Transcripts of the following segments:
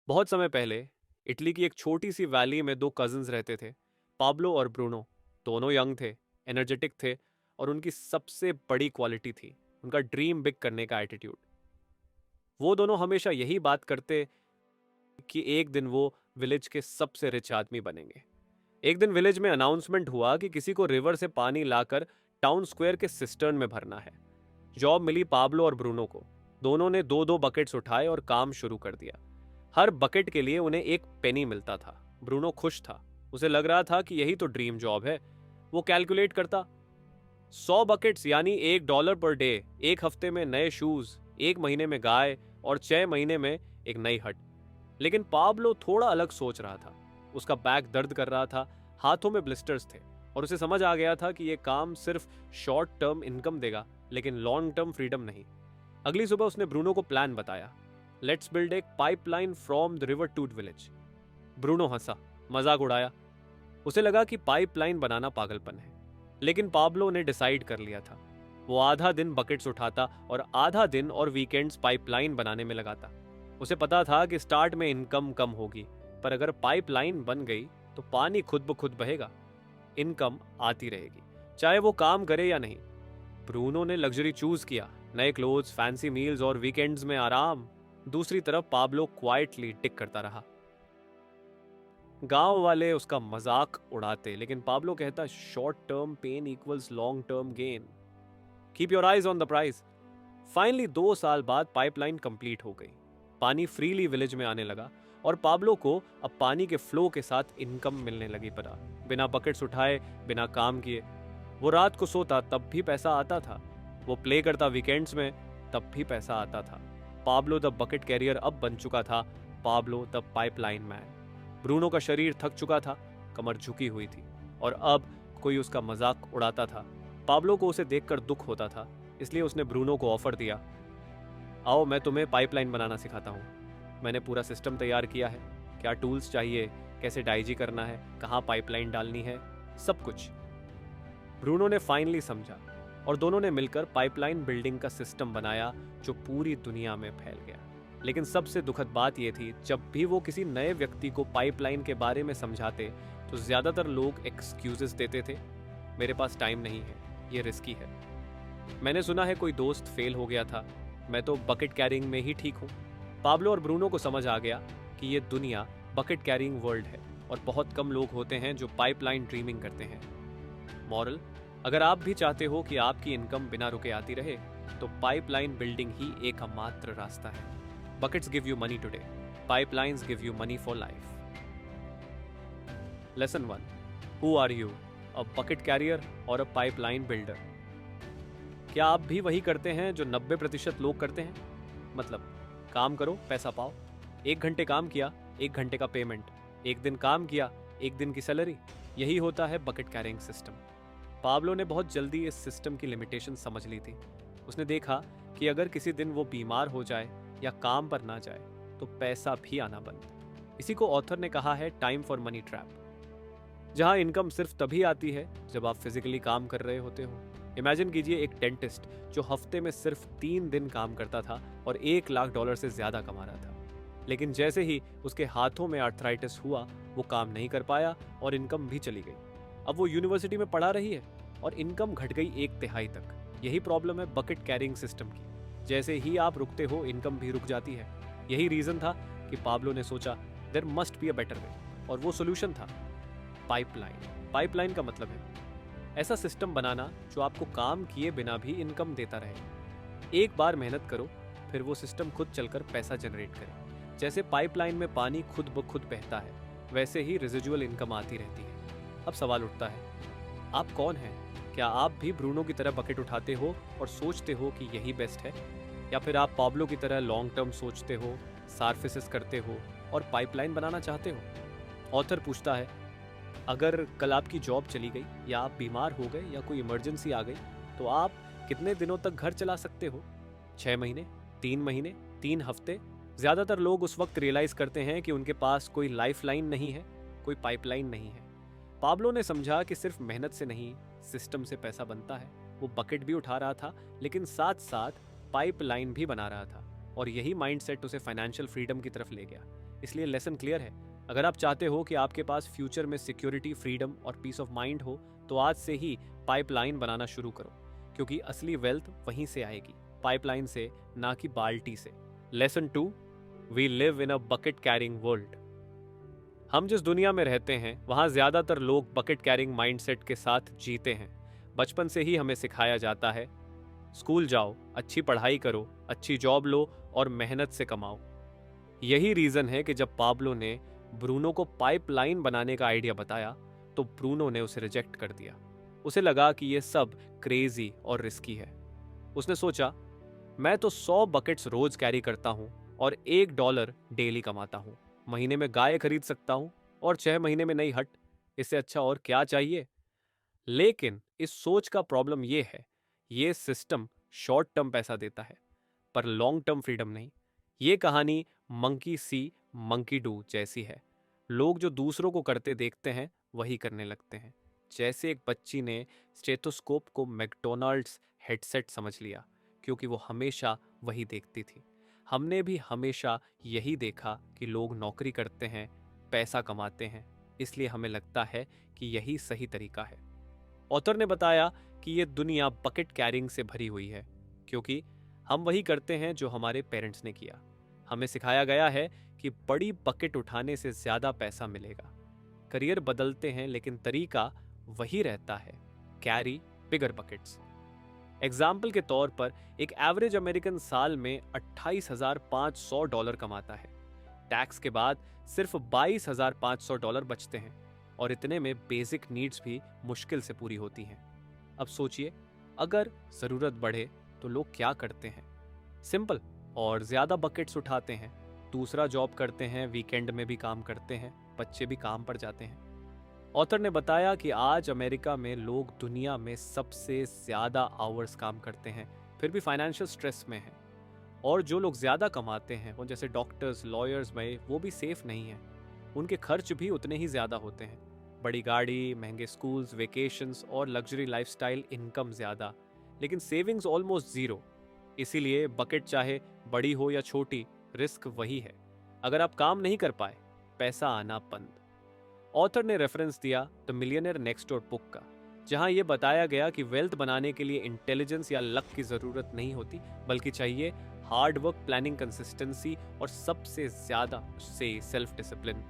बहुत समय पहले इटली की एक छोटी सी वैली में दो कजिन्स रहते थे, पाब्लो और ब्रूनो। दोनों यंग थे, एनर्जेटिक थे, और उनकी सबसे बड़ी क्वालिटी थी उनका ड्रीम बिग करने का एटीट्यूड। वो दोनों हमेशा यही बात करते कि एक दिन वो विलेज के सबसे रिच आदमी बनेंगे। एक दिन विलेज में अनाउंसमेंट हुआ कि किसी को रिवर से पानी लाकर टाउन स्क्वायर के सिस्टर्न में भरना है। जॉब मिली पाब्लो और ब्रूनो को। दोनों ने दो दो बकेट्स उठाए और काम शुरू कर दिया। हर बकेट के लिए उन्हें एक पेनी मिलता था। ब्रूनो खुश था। उसे लग रहा था कि यही तो ड्रीम जॉब है। वो कैलकुलेट करता, 100 बकेट्स यानी $1 पर डे, एक हफ्ते में नए शूज, एक महीने में गाय, और 6 महीने में एक नई हट। लेकिन पाब्लो थोड़ा अलग सोच रहा था। उसका बैक दर्द कर रहा था, हाथों में ब्लिस्टर्स थे, और उसे समझ आ गया था कि यह काम सिर्फ शॉर्ट टर्म इनकम देगा, लेकिन लॉन्ग टर्म फ्रीडम नहीं। अगली सुबह उसने ब्रूनो को प्लान बताया, लेट्स बिल्ड एक pipeline from the river to village. Bruno हंसा, मजाक उड़ाया। उसे लगा कि पाइपलाइन बनाना पागलपन है, लेकिन पाब्लो ने डिसाइड कर लिया था। वो आधा दिन बकेट्स उठाता और आधा दिन और वीकेंड्स पाइपलाइन बनाने में लगाता। उसे पता था कि स्टार्ट में इनकम कम होगी, पर अगर पाइपलाइन बन गई तो पानी खुद ब खुद बहेगा, इनकम आती रहेगी, चाहे वो काम करे या नहीं। ब्रूनो ने लग्जरी चूज किया, नए क्लोथ्स, फैंसी मील्स और वीकेंड्स में आराम। दूसरी तरफ पाब्लो क्वाइटली टिक करता रहा। गांव वाले उसका मजाक उड़ाते, लेकिन पाब्लो कहता, short term pain equals long term gain, keep your eyes on the price. Finally 2 साल बाद पाइपलाइन कंप्लीट हो गई। पानी फ्रीली विलेज में आने लगा और पाब्लो को अब पानी के फ्लो के साथ इनकम मिलने लगी। पड़ा बिना बकेट्स उठाए, बिना काम किए। वो रात को सोता तब भी पैसा आता था। वो प्ले करता वीकेंड्स में, तब भी पैसा आता था। पाब्लो द बकेट कैरियर अब बन चुका था, Pablo the pipeline man. Bruno का शरीर थक चुका था, कमर झुकी हुई थी, और अब कोई उसका मजाक उड़ाता था। पाब्लो को उसे देखकर दुख होता था, इसलिए उसने ब्रूनो को ऑफर दिया, आओ मैं तुम्हें पाइपलाइन बनाना सिखाता हूँ। मैंने पूरा सिस्टम तैयार किया है, क्या टूल्स चाहिए, कैसे डाइजी करना है, कहाँ पाइपलाइन डालनी है, सब कुछ। ब्रूनो ने फाइनली समझा और दोनों ने मिलकर पाइपलाइन बिल्डिंग का सिस्टम बनाया जो पूरी दुनिया में फैल गया। लेकिन सबसे दुखद बात यह थी, जब भी वो किसी नए व्यक्ति को पाइपलाइन के बारे में समझाते तो ज्यादातर लोग एक्सक्यूजेस देते थे, मेरे पास टाइम नहीं है, ये रिस्की है, मैंने सुना है कोई दोस्त फेल हो गया था, मैं तो बकेट कैरिंग में ही ठीक हूँ। पाब्लो और ब्रूनो को समझ आ गया कि ये दुनिया बकेट कैरिंग वर्ल्ड है और बहुत कम लोग होते हैं जो पाइपलाइन ड्रीमिंग करते हैं। मॉरल, अगर आप भी चाहते हो कि आपकी इनकम बिना रुके आती रहे, तो पाइपलाइन बिल्डिंग ही एकमात्र रास्ता है। Buckets give you money today, pipelines give you money for life. Lesson 1, who are you, a bucket carrier और अ पाइपलाइन बिल्डर? क्या आप भी वही करते हैं जो 90% लोग करते हैं? मतलब, काम करो, पैसा पाओ। 1 घंटे काम किया, 1 घंटे का पेमेंट। 1 दिन काम किया, 1 दिन की सैलरी। यही होता है बकेट कैरिंग सिस्टम। पाब्लो ने बहुत जल्दी इस सिस्टम की लिमिटेशन समझ ली थी। उसने देखा कि अगर किसी दिन वो बीमार हो जाए या काम पर ना जाए तो पैसा भी आना बंद। इसी को ऑथर ने कहा है टाइम फॉर मनी ट्रैप, जहां इनकम सिर्फ तभी आती है जब आप फिजिकली काम कर रहे होते हो। इमेजिन कीजिए एक डेंटिस्ट जो हफ्ते में सिर्फ 3 दिन काम करता था और $1 लाख से ज्यादा कमा रहा था। लेकिन जैसे ही उसके हाथों में आर्थराइटिस हुआ, वो काम नहीं कर पाया और इनकम भी चली गई। अब वो यूनिवर्सिटी में पढ़ा रही है और इनकम घट गई 1/3 तक। यही प्रॉब्लम है बकेट कैरिंग सिस्टम की। जैसे ही आप रुकते हो, इनकम भी रुक जाती है। यही रीजन था कि पाब्लो ने सोचा there must be a better way, और वो सोल्यूशन था पाइपलाइन। पाइपलाइन का मतलब है ऐसा सिस्टम बनाना जो आपको काम किए बिना भी इनकम देता रहे। एक बार मेहनत करो, फिर वो सिस्टम खुद चलकर पैसा जनरेट करे। जैसे पाइपलाइन में पानी खुद ब खुद बहता है, वैसे ही रेजिडुअल इनकम आती रहती है। अब सवाल उठता है, आप कौन हैं? क्या आप भी ब्रूनो की तरह बकेट उठाते हो और सोचते हो कि यही बेस्ट है, या फिर आप पाब्लो की तरह लॉन्ग टर्म सोचते हो, सार्फिसेस करते हो और पाइपलाइन बनाना चाहते हो? ऑथर पूछता है, अगर कल आपकी जॉब चली गई या आप बीमार हो गए या कोई इमरजेंसी आ गई, तो आप कितने दिनों तक घर चला सकते हो? 6 महीने, 3 महीने, 3 हफ्ते? ज्यादातर लोग उस वक्त रियलाइज करते हैं कि उनके पास कोई लाइफ लाइन नहीं है, कोई पाइपलाइन नहीं है। पाब्लो ने समझा कि सिर्फ मेहनत से नहीं, सिस्टम से पैसा बनता है। वो बकेट भी उठा रहा था, लेकिन साथ साथ पाइपलाइन भी बना रहा था, और यही माइंडसेट उसे फाइनेंशियल फ्रीडम की तरफ ले गया। इसलिए लेसन क्लियर है। अगर आप चाहते हो कि आपके पास फ्यूचर में सिक्योरिटी, फ्रीडम और पीस ऑफ माइंड हो, तो आज से ही पाइपलाइन बनाना शुरू करो, क्योंकि असली वेल्थ वहीं से आएगी, पाइपलाइन से, ना कि बाल्टी से। Lesson 2, we live in a bucket carrying world. हम जिस दुनिया में रहते हैं वहां ज्यादातर लोग बकेट कैरिंग माइंडसेट के साथ जीते हैं। बचपन से ही हमें सिखाया जाता है, स्कूल जाओ, अच्छी पढ़ाई करो, अच्छी जॉब लो और मेहनत से कमाओ। यही रीजन है कि जब पाब्लो ने ब्रूनो को पाइपलाइन बनाने का आइडिया बताया तो ब्रूनो ने उसे रिजेक्ट कर दिया। उसे लगा कि यह सब क्रेजी और रिस्की है। उसने सोचा, मैं तो 100 बकेट्स रोज कैरी करता हूं और $1 डेली कमाता हूं, महीने में गाय खरीद सकता हूं और 6 महीने में नई हट। इससे अच्छा और क्या चाहिए। लेकिन इस सोच का प्रॉब्लम यह है, यह सिस्टम शॉर्ट टर्म पैसा देता है पर लॉन्ग टर्म फ्रीडम नहीं। ये कहानी मंकी सी मंकी डू जैसी है। लोग जो दूसरों को करते देखते हैं वही करने लगते हैं। जैसे एक बच्ची ने स्टेथोस्कोप को मैकडॉनल्ड्स हेडसेट समझ लिया क्योंकि वो हमेशा वही देखती थी। हमने भी हमेशा यही देखा कि लोग नौकरी करते हैं, पैसा कमाते हैं, इसलिए हमें लगता है कि यही सही तरीका है। ऑथर ने बताया कि ये दुनिया बकेट कैरिंग से भरी हुई है क्योंकि हम वही करते हैं जो हमारे पेरेंट्स ने किया। हमें सिखाया गया है कि बड़ी बकेट उठाने से ज्यादा पैसा मिलेगा। करियर बदलते हैं लेकिन तरीका वही रहता है, कैरी बिगर बकेट्स। एग्जाम्पल के तौर पर एक एवरेज अमेरिकन साल में $28,500 कमाता है। टैक्स के बाद सिर्फ $22,500 बचते हैं और इतने में बेसिक नीड्स भी मुश्किल से पूरी होती हैं। अब सोचिए, अगर जरूरत बढ़े तो लोग क्या करते हैं? सिंपल, और ज्यादा बकेट्स उठाते हैं, दूसरा जॉब करते हैं, वीकेंड में भी काम करते हैं, बच्चे भी काम पर जाते हैं। ऑथर ने बताया कि आज अमेरिका में लोग दुनिया में सबसे ज्यादा आवर्स काम करते हैं, फिर भी फाइनेंशियल स्ट्रेस में हैं। और जो लोग ज्यादा कमाते हैं, वो जैसे डॉक्टर्स, लॉयर्स में, वो भी सेफ नहीं हैं। उनके खर्च भी उतने ही ज्यादा होते हैं, बड़ी गाड़ी, महंगे स्कूल्स, वेकेशंस और लग्जरी लाइफस्टाइल, इनकम ज्यादा, लेकिन सेविंग्स ऑलमोस्ट जीरो। इसीलिए बकेट चाहे बड़ी हो या छोटी, रिस्क वही है। अगर आप काम नहीं कर पाए, पैसा आना बंद। ऑथर ने रेफरेंस दिया the millionaire next door book का, जहां यह बताया गया कि वेल्थ बनाने के लिए इंटेलिजेंस या लक की जरूरत नहीं होती, बल्कि चाहिए हार्ड वर्क, प्लानिंग, कंसिस्टेंसी और सबसे ज्यादा से सेल्फ डिसिप्लिन।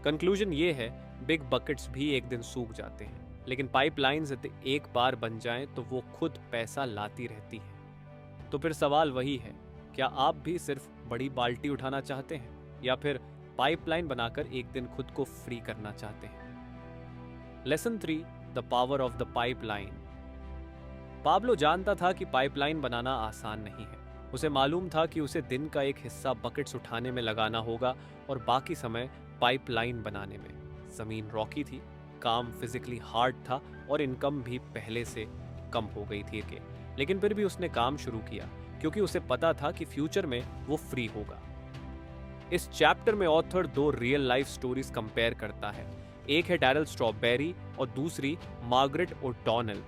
कंक्लूजन ये है, बिग बकेट्स भी एक दिन सूख जाते हैं, लेकिन पाइपलाइंस एक बार बन जाएं तो वो खुद पैसा लाती रहती है। तो फिर सवाल वही है, क्या आप भी सिर्फ बड़ी बाल्टी उठाना चाहते हैं या फिर पाइपलाइन बनाकर एक दिन खुद को फ्री करना चाहते हैं? Lesson 3, the power of the pipeline. Pablo जानता था कि पाइपलाइन बनाना आसान नहीं है। उसे मालूम था कि उसे दिन का एक हिस्सा बकेट्स उठाने में लगाना होगा और बाकी समय पाइपलाइन बनाने में। जमीन रॉकी थी, काम फिजिकली हार्ड था और इनकम भी पहले से कम हो गई थी लेकिन फिर भी उसने काम शुरू किया क्योंकि उसे पता था कि फ्यूचर में वो फ्री होगा। इस चैप्टर में author 2 real life stories compare करता है। एक है डैरल स्ट्रॉबेरी और दूसरी मार्गरेट ओ'डॉनल।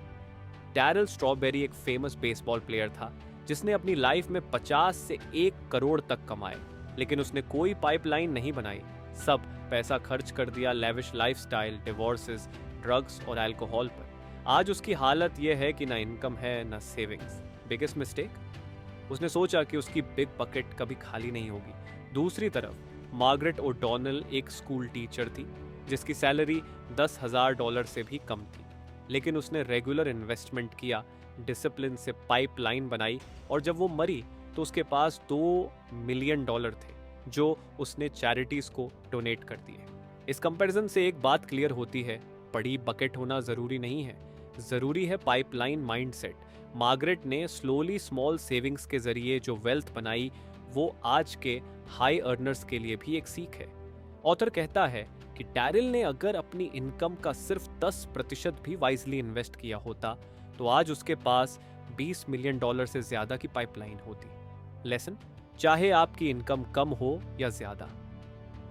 डैरल स्ट्रॉबेरी एक फेमस बेसबॉल प्लेयर था जिसने अपनी लाइफ में 50 से 1 करोड़ तक कमाए, लेकिन उसने कोई पाइपलाइन नहीं बनाई। सब पैसा खर्च कर दिया लेविश लाइफस्टाइल, डिवोर्सेस, ड्रग्स और अल्कोहल पर। आज उसकी हालत यह है कि ना इनकम है ना सेविंग्स। Biggest mistake? उसने सोचा कि उसकी बिग बकेट कभी खाली नहीं होगी। दूसरी तरफ मार्गरेट ओ'डॉनल एक स्कूल टीचर थी जिसकी सैलरी $10,000 से भी कम थी, लेकिन उसने रेगुलर इन्वेस्टमेंट किया, डिसिप्लिन से पाइपलाइन बनाई और जब वो मरी तो उसके पास $2 मिलियन थे जो उसने चैरिटीज को डोनेट कर दिए। इस कंपैरिजन से एक बात क्लियर होती है, बड़ी बकेट होना जरूरी नहीं है, जरूरी है पाइपलाइन माइंडसेट। मार्गरेट ने स्लोली स्मॉल सेविंग्स के जरिए जो वेल्थ बनाई, वो आज के हाई अर्नर्स के लिए भी एक सीख है। ऑथर कहता है कि डैरिल ने अगर अपनी इनकम का सिर्फ 10% भी वाइजली इन्वेस्ट किया होता तो आज उसके पास $20 मिलियन से ज्यादा की पाइपलाइन होती। लेसन, चाहे आपकी इनकम कम हो या ज्यादा,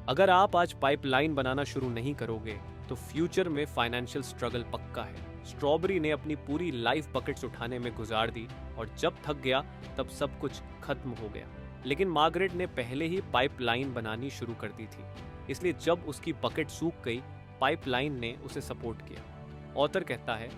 अगर आप आज पाइपलाइन बनाना शुरू नहीं करोगे तो फ्यूचर में फाइनेंशियल स्ट्रगल पक्का है। स्ट्रॉबेरी ने अपनी पूरी लाइफ बकेट्स उठाने में गुजार दी और जब थक गया तब सब कुछ खत्म हो गया। लेकिन मार्गरेट ने पहले ही पाइपलाइन बनानी शुरू कर दी थी, इसलिए जब उसकी बकेट सूख गई, पाइपलाइन ने उसे सपोर्ट किया। ऑथर कहता है,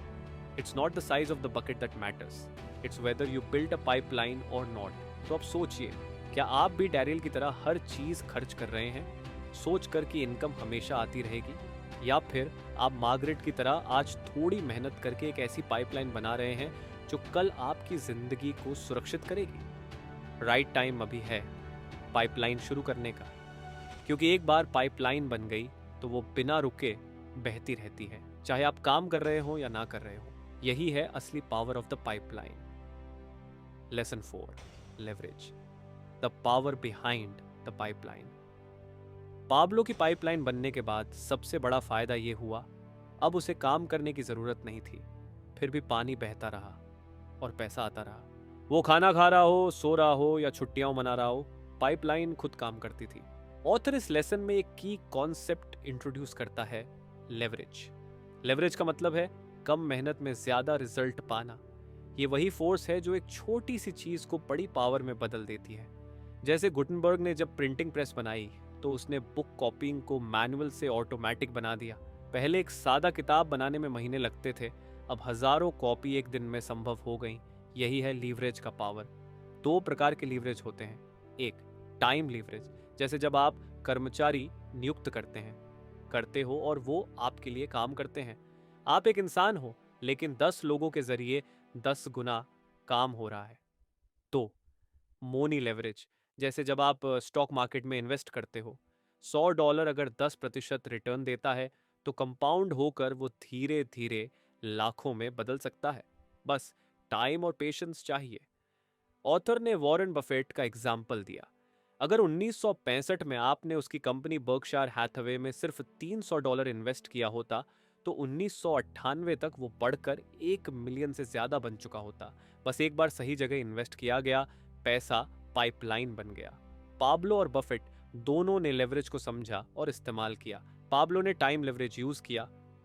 it's not the size of the bucket that matters, it's whether you build a pipeline और नॉट। तो अब सोचिए, क्या आप भी डैरियल की तरह हर चीज खर्च कर रहे हैं, सोच कर कि इनकम हमेशा आती रहेगी, या फिर आप मार्गरेट की तरह आज थोड़ी मेहनत करके एक ऐसी पाइपलाइन बना रहे हैं जो कल आपकी जिंदगी को सुरक्षित करेगी। राइट टाइम अभी है पाइपलाइन शुरू करने का, क्योंकि एक बार पाइपलाइन बन गई तो वो बिना रुके बहती रहती है, चाहे आप काम कर रहे हो या ना कर रहे हो। यही है असली power of the pipeline. Lesson 4, leverage, the power behind the pipeline. Pablo की पाइपलाइन बनने के बाद सबसे बड़ा फायदा ये हुआ, अब उसे काम करने की जरूरत नहीं थी, फिर भी पानी बहता रहा और पैसा आता रहा। वो खाना खा रहा हो, सो रहा हो या छुट्टियां मना रहा हो, पाइपलाइन खुद काम करती थी। ऑथर इस लेसन में एक की कॉन्सेप्ट इंट्रोड्यूस करता है, लेवरेज। लेवरेज का मतलब है कम मेहनत में ज्यादा रिजल्ट पाना। ये वही फोर्स है जो एक छोटी सी चीज को बड़ी पावर में बदल देती है। जैसे गुटनबर्ग ने जब प्रिंटिंग प्रेस बनाई तो उसने बुक कॉपिंग को मैनुअल से ऑटोमेटिक बना दिया। पहले एक सादा किताब बनाने में महीने लगते थे, अब हजारों कॉपी एक दिन में संभव हो गई। यही है लीवरेज का पावर। 2 प्रकार के लीवरेज होते हैं। एक, टाइम लीवरेज, जैसे जब आप कर्मचारी नियुक्त करते हो और वो आपके लिए काम करते हैं। आप एक इंसान हो, लेकिन 10 लोगों के जरिए 10 गुना काम हो रहा है। 2, मोनी लेवरेज, जैसे जब आप स्टॉक मार्केट में इन्वेस्ट करते हो। $100 अगर 10% रिटर्न देता है तो कंपाउंड होकर वो धीरे धीरे लाखों में बदल सकता है। बस टाइम और पेशेंस चाहिए। ऑथर ने वॉरेन बफेट का एग्जाम्पल दिया। अगर 1965 में आपने उसकी कंपनी बर्कशायर हैथवे में सिर्फ $300 इन्वेस्ट किया होता तो 1998 तक वो बढ़कर 1 मिलियन से ज्यादा बन चुका होता। बस एक बार सही जगह इन्वेस्ट किया गया, पैसा पाइपलाइन बन गया। पाब्लो और बफेट दोनों ने लेवरेज को समझा और इस्तेमाल किया। पाब्लो ने टाइम लेवरेज यूज किया,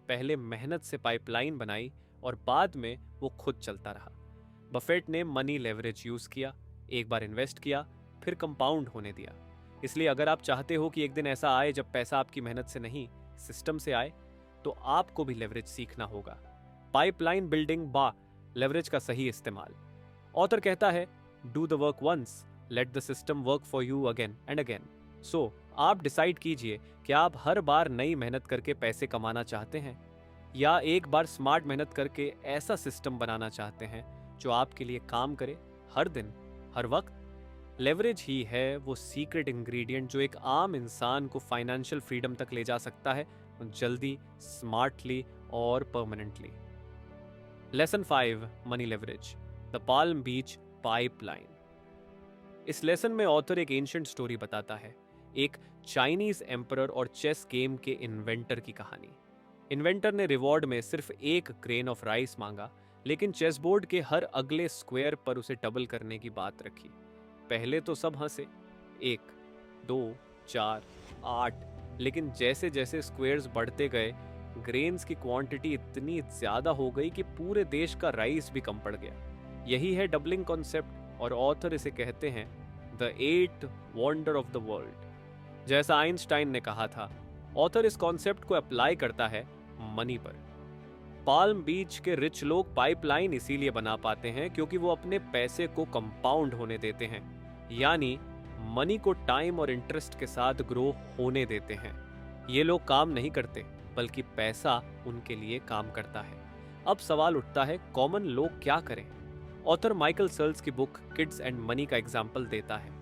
पहले मेहनत से पाइपलाइन बनाई और बाद में वो खुद चलता रहा। बफेट ने मनी लेवरेज यूज किया, एक बार इन्वेस्ट किया फिर कंपाउंड होने दिया। इसलिए अगर आप चाहते हो कि एक दिन ऐसा आए जब पैसा आपकी मेहनत से नहीं सिस्टम से आए, तो आपको भी लेवरेज सीखना होगा। पाइपलाइन बिल्डिंग बा लेवरेज का सही इस्तेमाल। ऑथर कहता है, do the work once, let the system work for you again and again. So आप डिसाइड कीजिए कि आप हर बार नई मेहनत करके पैसे कमाना चाहते हैं या एक बार स्मार्ट मेहनत करके ऐसा सिस्टम बनाना चाहते हैं जो आपके लिए काम करे हर दिन हर वक्त। लेवरेज ही है वो सीक्रेट इंग्रेडिएंट जो एक आम इंसान को फाइनेंशियल फ्रीडम तक ले जा सकता है, जल्दी, स्मार्टली और permanently. Lesson 5, money leverage, the palm beach pipeline. इस लेसन में ऑथर एक एंशिएंट स्टोरी बताता है, एक चाइनीज एम्परर और चेस गेम के इन्वेंटर की कहानी। इन्वेंटर ने रिवॉर्ड में सिर्फ 1 ग्रेन ऑफ राइस मांगा, लेकिन चेस बोर्ड के हर अगले स्क्वायर पर उसे डबल करने की बात रखी। पहले तो सब हंसे, 1, 2, 4, 8, लेकिन जैसे जैसे स्क्वायर्स बढ़ते गए, ग्रेन्स की क्वांटिटी इतनी ज्यादा हो गई कि पूरे देश का राइस भी कम पड़ गया। यही है डबलिंग कॉन्सेप्ट और ऑथर इसे कहते हैं the 8th wonder of the world. जैसा आइंस्टाइन ने कहा था, ऑथर इस कॉन्सेप्ट को अप्लाई करता है मनी पर। पाल्म बीच के रिच लोग पाइपलाइन इसीलिए बना पाते हैं क्योंकि वो अपने पैसे को कंपाउंड होने देते हैं, यानी मनी को टाइम और इंटरेस्ट के साथ ग्रो होने देते हैं। ये लोग काम नहीं करते, बल्कि पैसा उनके लिए काम करता है। अब सवाल उठता है, कॉमन लोग क्या करें? ऑथर माइकल सर्ल्स की बुक किड्स एंड मनी का एग्जाम्पल देता है।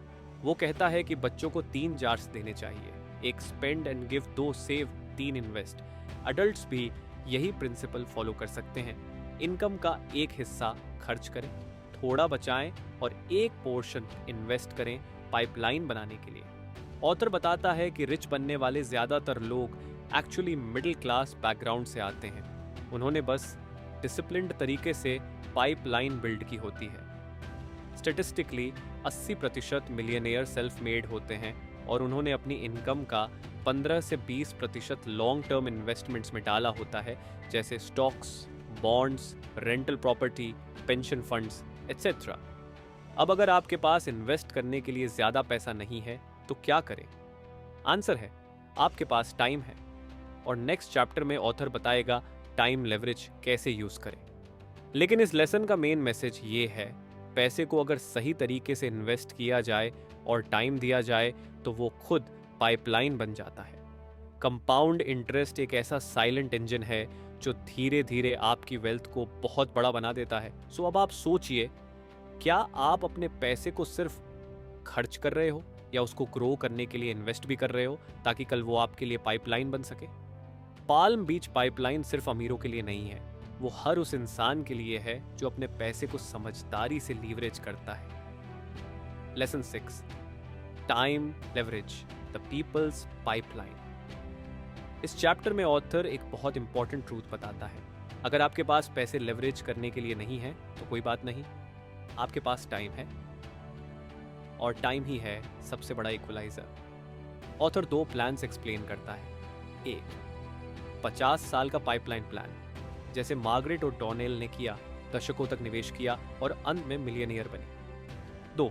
वो कहता है कि बच्चों को 3 जार्स देने चाहिए, 1 spend and give, 2 save, 3 invest. Adults भी यही प्रिंसिपल फॉलो कर सकते हैं। इनकम का एक हिस्सा खर्च करें, थोड़ा बचाएं और एक पोर्शन इन्वेस्ट करें पाइपलाइन बनाने के लिए। ऑथर बताता है कि रिच बनने वाले ज्यादातर लोग एक्चुअली मिडिल क्लास बैकग्राउंड से आते हैं। उन्होंने बस डिसिप्लिन्ड तरीके से पाइपलाइन बिल्ड की होती है। स्टैटिस्टिकली 80% मिलियनेयर सेल्फ मेड होते हैं और उन्होंने अपनी इनकम का 15 से 20% लॉन्ग टर्म इन्वेस्टमेंट्स में डाला होता है, जैसे stocks, bonds, rental property, pension funds etcetera. अब अगर आपके पास इन्वेस्ट करने के लिए ज्यादा पैसा नहीं है तो क्या करें? आंसर है, आपके पास टाइम है। और नेक्स्ट चैप्टर में ऑथर बताएगा टाइम लेवरेज कैसे यूज करें। लेकिन इस लेसन का मेन मैसेज ये है, पैसे को अगर सही तरीके से इन्वेस्ट किया जाए और टाइम दिया जाए तो वो खुद पाइपलाइन बन जाता है। कंपाउंड इंटरेस्ट एक ऐसा साइलेंट इंजन है जो धीरे धीरे आपकी वेल्थ को बहुत बड़ा बना देता है। सो अब आप सोचिए, क्या आप अपने पैसे को सिर्फ खर्च कर रहे हो या उसको ग्रो करने के लिए इन्वेस्ट भी कर रहे हो ताकि कल वो आपके लिए पाइपलाइन बन सके? पाल्म बीच पाइपलाइन सिर्फ अमीरों के लिए नहीं है, वो हर उस इंसान के लिए है जो अपने पैसे को समझदारी से लीवरेज करता है। Lesson 6, time leverage, the peoples pipeline. इस चैप्टर में ऑथर एक बहुत इंपॉर्टेंट ट्रूथ बताता है। अगर आपके पास पैसे लेवरेज करने के लिए नहीं है तो कोई बात नहीं, आपके पास टाइम है और टाइम ही है सबसे बड़ा इक्वलाइजर। ऑथर 2 प्लान्स एक्सप्लेन करता है। 1, 50 साल का पाइपलाइन प्लान, जैसे मार्गरेट और डॉनेल ने किया, दशकों तक निवेश किया और अंत में मिलियनियर बने। 2,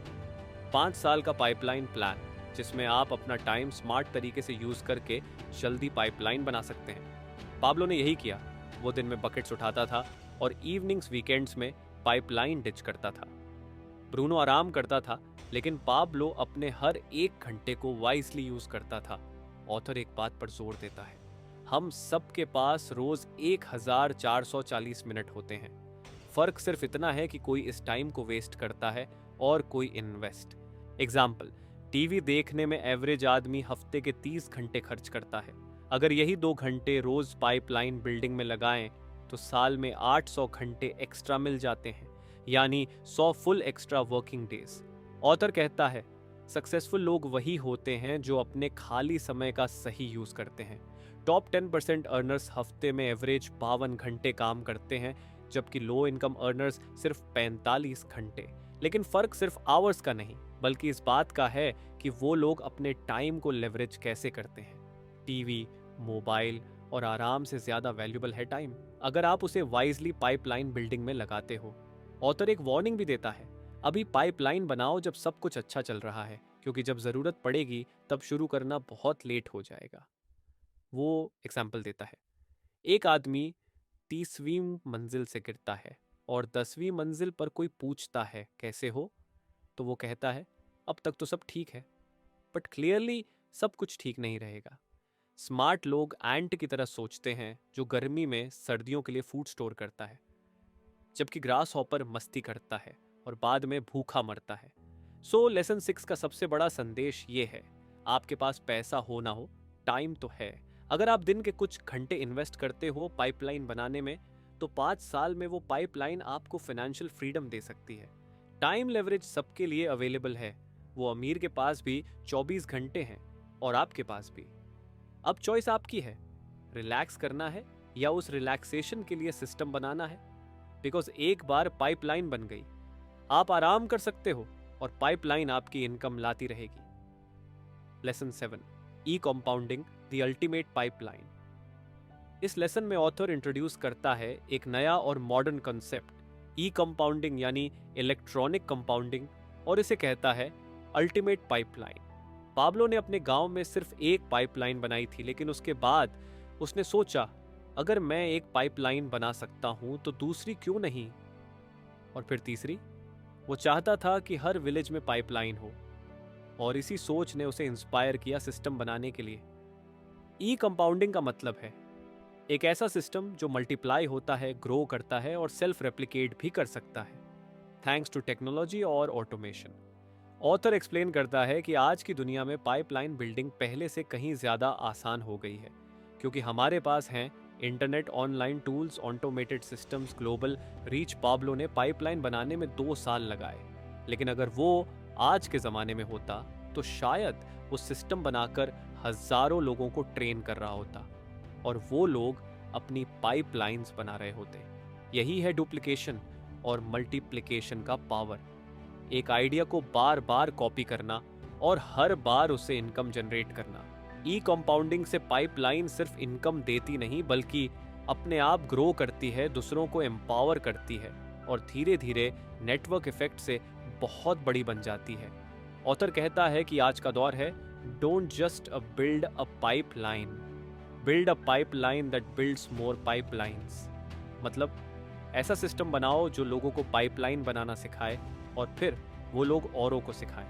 5 साल का पाइपलाइन प्लान, जिसमें आप अपना टाइम स्मार्ट तरीके से यूज करके जल्दी पाइपलाइन बना सकते हैं। पाब्लो ने यही किया। वो दिन में बकेट्स उठाता था और इवनिंग्स वीकेंड्स में पाइपलाइन डिच करता था। ब्रूनो आराम करता था, लेकिन पाब्लो अपने हर 1 घंटे को वाइजली यूज करता था। ऑथर एक बात पर जोर देता है, हम सबके पास रोज 1440 मिनट होते हैं। फर्क सिर्फ इतना है कि कोई इस टाइम को वेस्ट करता है और कोई इन्वेस्ट। एग्जाम्पल, टीवी देखने में एवरेज आदमी हफ्ते के 30 घंटे खर्च करता है। अगर यही 2 घंटे रोज पाइपलाइन बिल्डिंग में लगाएं तो साल में 800 घंटे एक्स्ट्रा मिल जाते हैं, यानी 100 full extra working days. Author कहता है, सक्सेसफुल लोग वही होते हैं जो अपने खाली समय का सही यूज करते हैं। टॉप 10% अर्नर्स हफ्ते में एवरेज 52 घंटे काम करते हैं, जबकि लो इनकम अर्नर्स सिर्फ 45 घंटे। लेकिन फर्क सिर्फ आवर्स का नहीं, बल्कि इस बात का है कि वो लोग अपने टाइम को लेवरेज कैसे करते हैं। टीवी, मोबाइल और आराम से ज्यादा वैल्यूबल है टाइम, अगर आप उसे वाइजली पाइपलाइन बिल्डिंग में लगाते हो। ऑथर एक वार्निंग भी देता है, अभी पाइपलाइन बनाओ जब सब कुछ अच्छा चल रहा है, क्योंकि जब जरूरत पड़ेगी तब शुरू करना बहुत लेट हो जाएगा। वो एग्जाम्पल देता है, एक आदमी 30वीं मंजिल से गिरता है और 10वीं मंजिल पर कोई पूछता है कैसे हो, तो वो कहता है अब तक तो सब ठीक है। बट क्लियरली सब कुछ ठीक नहीं रहेगा। स्मार्ट लोग एंट की तरह सोचते हैं, जो गर्मी में सर्दियों के लिए फूड स्टोर करता है, जबकि ग्रास हॉपर मस्ती करता है और बाद में भूखा मरता है। सो लेसन 6 का सबसे बड़ा संदेश ये है, आपके पास पैसा हो ना हो, टाइम तो है। अगर आप दिन के कुछ घंटे इन्वेस्ट करते हो पाइपलाइन बनाने में, तो 5 साल में वो पाइपलाइन आपको फाइनेंशियल फ्रीडम दे सकती है। टाइम लेवरेज सबके लिए अवेलेबल है, वो अमीर के पास भी 24 घंटे हैं और आपके पास भी। अब चॉइस आपकी है, रिलैक्स करना है या उस रिलैक्सेशन के लिए सिस्टम बनाना है। बिकॉज एक बार पाइपलाइन बन गई, आप आराम कर सकते हो और पाइपलाइन आपकी इनकम लाती रहेगी। Lesson 7, E compounding, the ultimate pipeline. इस लेसन में ऑथर इंट्रोड्यूस करता है एक नया और मॉडर्न कंसेप्ट, ई कंपाउंडिंग यानी इलेक्ट्रॉनिक कंपाउंडिंग, और इसे कहता है अल्टीमेट पाइपलाइन। पाब्लो ने अपने गांव में सिर्फ एक पाइपलाइन बनाई थी, लेकिन उसके बाद उसने सोचा, अगर मैं एक पाइपलाइन बना सकता हूं तो दूसरी क्यों नहीं, और फिर तीसरी। वो चाहता था कि हर विलेज में पाइपलाइन हो, और इसी सोच ने उसे इंस्पायर किया सिस्टम बनाने के लिए। ई कंपाउंडिंग का मतलब है एक ऐसा सिस्टम जो मल्टीप्लाई होता है, ग्रो करता है और सेल्फ रेप्लिकेट भी कर सकता है, थैंक्स टू टेक्नोलॉजी और ऑटोमेशन। ऑथर एक्सप्लेन करता है कि आज की दुनिया में पाइपलाइन बिल्डिंग पहले से कहीं ज्यादा आसान हो गई है, क्योंकि हमारे पास हैं internet, online tools, automated systems, global reach. Pablo ने पाइपलाइन बनाने में 2 साल लगाए, लेकिन अगर वो आज के ज़माने में होता तो शायद वो सिस्टम बनाकर हज़ारों लोगों को ट्रेन कर रहा होता और वो लोग अपनी पाइपलाइंस बना रहे होते। यही है डुप्लीकेशन और मल्टीप्लिकेशन का पावर। एक आइडिया को बार बार कॉपी करना और हर बार उसे इनकम जनरेट करना। ई कंपाउंडिंग से पाइपलाइन सिर्फ इनकम देती नहीं, बल्कि अपने आप ग्रो करती है, दूसरों को एम्पावर करती है और धीरे धीरे नेटवर्क इफेक्ट से बहुत बड़ी बन जाती है। ऑथर कहता है कि आज का दौर है, don't just build a pipeline, build a pipeline that builds more pipelines. मतलब ऐसा सिस्टम बनाओ जो लोगों को पाइपलाइन बनाना सिखाए और फिर वो लोग औरों को सिखाएं।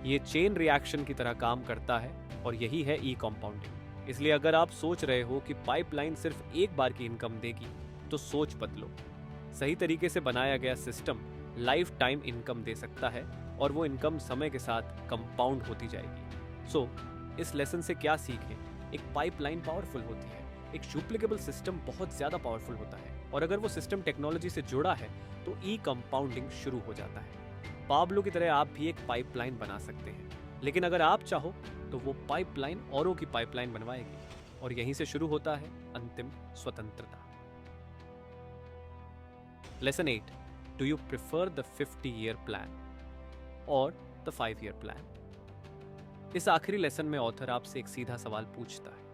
ये चेन रिएक्शन की तरह काम करता है और यही है ई कंपाउंडिंग। इसलिए अगर आप सोच रहे हो कि पाइपलाइन सिर्फ एक बार की इनकम देगी, तो सोच बदलो। सही तरीके से बनाया गया सिस्टम लाइफ टाइम इनकम दे सकता है और वो इनकम समय के साथ कंपाउंड होती जाएगी। सो इस लेसन से क्या सीखें? एक पाइपलाइन पावरफुल होती है, एक डुप्लीकेबल सिस्टम बहुत ज्यादा पावरफुल होता है, और अगर वो सिस्टम टेक्नोलॉजी से जुड़ा है तो ई कंपाउंडिंग शुरू हो जाता है। पाब्लो की तरह आप भी एक पाइपलाइन बना सकते हैं, लेकिन अगर आप चाहो तो वो पाइपलाइन औरों की पाइपलाइन बनवाएगी, और यहीं से शुरू होता है अंतिम स्वतंत्रता। Lesson 8, do you prefer the 50-year plan और द 5-year प्लान? इस आखिरी लेसन में ऑथर आपसे एक सीधा सवाल पूछता है,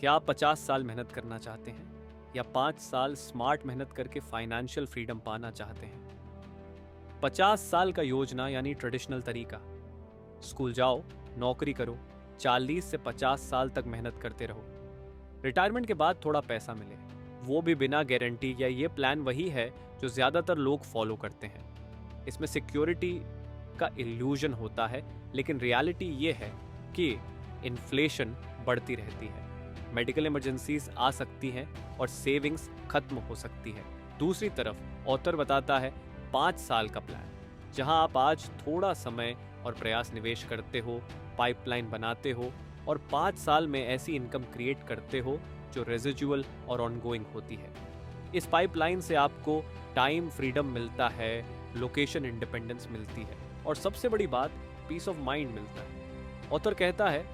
क्या आप 50 साल मेहनत करना चाहते हैं या 5 साल स्मार्ट मेहनत करके फाइनेंशियल फ्रीडम पाना चाहते हैं? 50 साल का योजना यानी ट्रेडिशनल तरीका, स्कूल जाओ, नौकरी करो, 40 से 50 साल तक मेहनत करते रहो, रिटायरमेंट के बाद थोड़ा पैसा मिले, वो भी बिना गारंटी, या ये प्लान वही है जो ज्यादातर लोग फॉलो करते हैं। इसमें सिक्योरिटी का इल्यूजन होता है, लेकिन रियलिटी ये है कि इन्फ्लेशन बढ़ती रहती है, मेडिकल इमरजेंसीज आ सकती हैं और सेविंग्स खत्म हो सकती है। दूसरी तरफ ऑथर बताता है 5 साल का प्लान, जहां आप आज थोड़ा समय और प्रयास निवेश करते हो, पाइपलाइन बनाते हो और 5 साल में ऐसी इनकम क्रिएट करते हो जो रेजिजुअल और ऑनगोइंग होती है। इस पाइपलाइन से आपको टाइम फ्रीडम मिलता है, लोकेशन इंडिपेंडेंस मिलती है और सबसे बड़ी बात, पीस ऑफ माइंड मिलता है। ऑथर कहता है,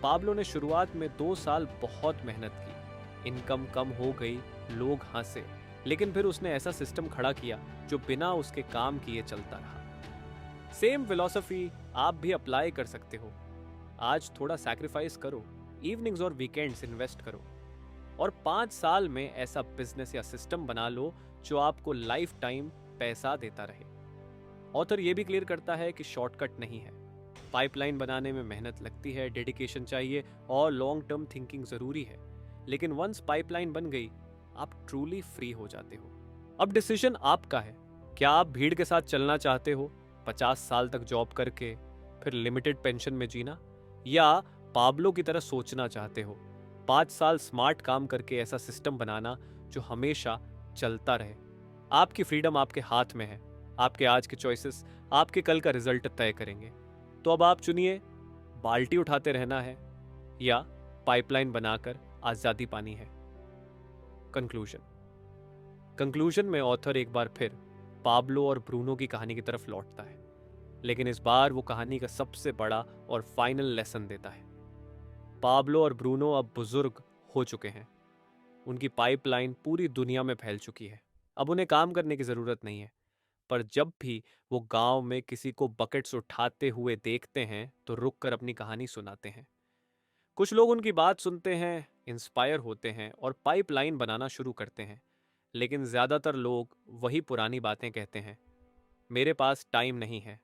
पाब्लो ने शुरुआत में 2 साल बहुत मेहनत की, इनकम कम हो गई, लोग हंसे, लेकिन फिर उसने ऐसा सिस्टम खड़ा किया जो बिना उसके काम किए चलता रहा। सेम फिलॉसफी आप भी अप्लाई कर सकते हो। आज थोड़ा सैक्रिफाइस करो, इवनिंग्स और वीकेंड्स इन्वेस्ट करो और 5 साल में ऐसा बिजनेस या सिस्टम बना लो जो आपको लाइफ टाइम पैसा देता रहे। ऑथर ये भी क्लियर करता है कि शॉर्टकट नहीं है, पाइपलाइन बनाने में मेहनत लगती है, डेडिकेशन चाहिए और लॉन्ग टर्म थिंकिंग जरूरी है, लेकिन वंस पाइपलाइन बन गई, आप ट्रूली फ्री हो जाते हो। अब डिसीजन आपका है, क्या आप भीड़ के साथ चलना चाहते हो, 50 साल तक जॉब करके फिर लिमिटेड पेंशन में जीना, या पाब्लो की तरह सोचना चाहते हो, 5 साल स्मार्ट काम करके ऐसा सिस्टम बनाना जो हमेशा चलता रहे। आपकी फ्रीडम आपके हाथ में है, आपके आज के चॉइसेस आपके कल का रिजल्ट तय करेंगे। तो अब आप चुनिए, बाल्टी उठाते रहना है या पाइपलाइन बनाकर आजादी पानी है। कंक्लूजन में ऑथर एक बार फिर पाब्लो और ब्रूनो की कहानी की तरफ लौटता है, लेकिन इस बार वो कहानी का सबसे बड़ा और फाइनल लेसन देता है। पाब्लो और ब्रूनो अब बुजुर्ग हो चुके हैं, उनकी पाइपलाइन पूरी दुनिया में फैल चुकी है, अब उन्हें काम करने की जरूरत नहीं है। पर जब भी वो गांव में किसी को बकेट्स उठाते हुए देखते हैं तो रुक कर अपनी कहानी सुनाते हैं। कुछ लोग उनकी बात सुनते हैं, इंस्पायर होते हैं और पाइपलाइन बनाना शुरू करते हैं, लेकिन ज्यादातर लोग वही पुरानी बातें कहते हैं, मेरे पास टाइम नहीं है,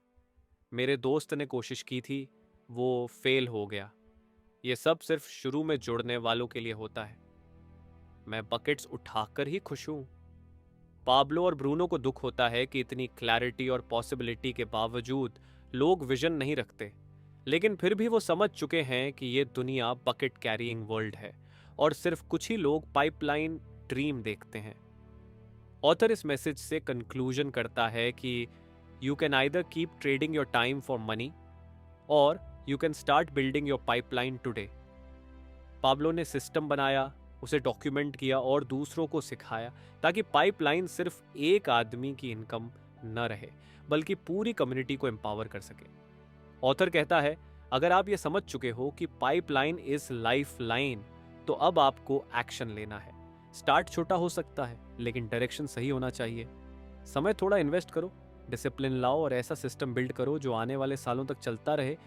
मेरे दोस्त ने कोशिश की थी, वो फेल हो गया। ये सब सिर्फ शुरू में जुड़ने वालों के लिए होता है, मैं बकेट्स उठाकर ही खुश हूं। पाब्लो और ब्रूनो को दुख होता है कि इतनी क्लैरिटी और पॉसिबिलिटी के बावजूद लोग विजन नहीं रखते, लेकिन फिर भी वो समझ चुके हैं कि ये दुनिया बकेट कैरिंग वर्ल्ड है और सिर्फ कुछ ही लोग पाइपलाइन ड्रीम देखते हैं। ऑथर इस मैसेज से कंक्लूजन करता है कि you can either keep trading your time for money और you can start building your pipeline today. Pablo ने सिस्टम बनाया, उसे डॉक्यूमेंट किया और दूसरों को सिखाया, ताकि पाइपलाइन सिर्फ एक आदमी की इनकम न रहे बल्कि पूरी कम्युनिटी को एम्पावर कर सके। ऑथर कहता है, अगर आप ये समझ चुके हो कि पाइपलाइन इज लाइफ लाइन, तो अब आपको एक्शन लेना है। स्टार्ट छोटा हो सकता है, लेकिन डायरेक्शन सही होना चाहिए। समय थोड़ा इन्वेस्ट करो, डिसिप्लिन लाओ और ऐसा सिस्टम बिल्ड करो जो आने वाले सालों तक चलता रहे,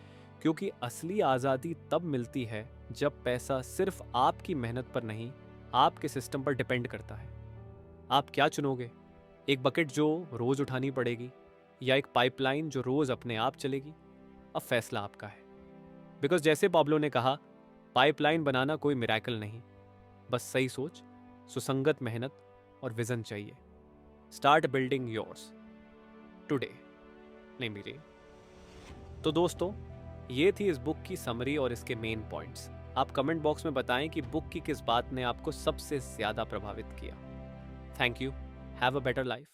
क्योंकि असली आज़ादी तब मिलती है जब पैसा सिर्फ आपकी मेहनत पर नहीं, आपके सिस्टम पर डिपेंड करता है। आप क्या चुनोगे? एक बकेट जो रोज उठानी पड़ेगी या एक पाइपलाइन जो रोज अपने आप चलेगी, अब फैसला आपका है। बिकॉज जैसे पाब्लो ने कहा, पाइपलाइन बनाना कोई मिरेकल नहीं, बस सही सोच, सुसंगत मेहनत और विजन चाहिए। Start building yours today. नहीं मेरे। तो दोस्तों, ये थी इस बुक की समरी और इसके मेन पॉइंट्स। आप कमेंट बॉक्स में बताएं कि बुक की किस बात ने आपको सबसे ज्यादा प्रभावित किया। Thank you. Have a better life.